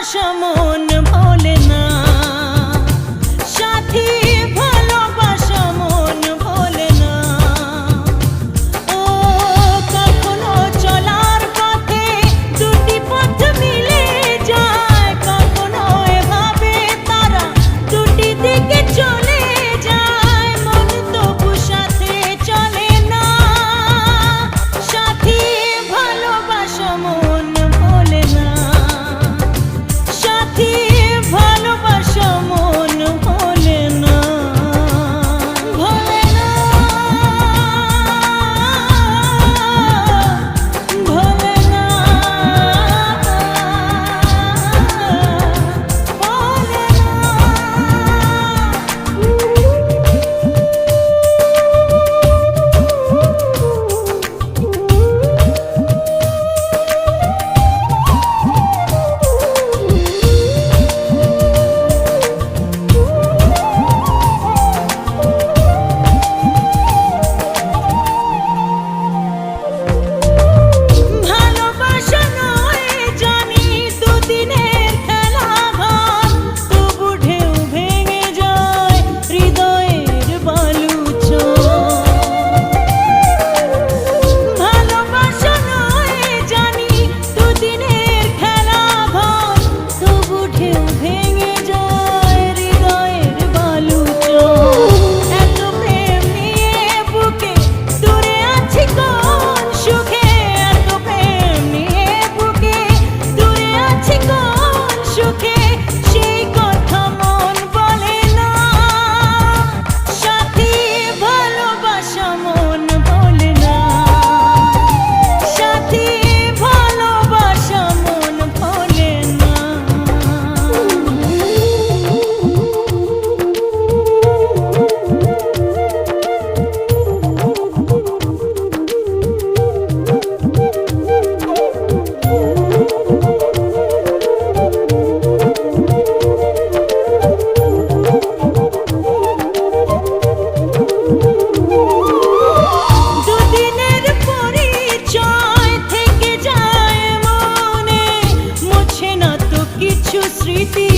ভালোবাসা মন ভোলে না, সাথী ভালোবাসা মন ভোলে না। ও কখনো চলার পথে দুটি পথ মিলে যায়, কখনো এভাবে তারা দুটি দিকে চলে যায়, মন তবু সাথে চলে না, সাথী ভালোবাসা মন ভোলে না, সাথী ভালোবাসা মন ভোলে না, ভোলে না, ভোলে না, ভালোবাসা নয় জানি দুদিনের খেলা ঘর, তবু ঢেউ ভেঙে যায় হৃদয়ের বালুচর। ভালোবাসা নয় জানি দুদিনের খেলা ঘর, তবু ঢেউ ভেঙে যায় হৃদয়ের বালুচর। এত প্রেম নিয়ে বুকে দূরে আছি কোন সুখে, এত প্রেম নিয়ে বুকে দূরে আছি কোন সুখে, সেই কথা মন বলে না, সাথী ভালোবাসা মন ভোলে না, সাথী ভালোবাসা মন ভোলে না। দুদিনের পরিচয় থেকে যায় মনে, মুছে না তো কিছু স্মৃতি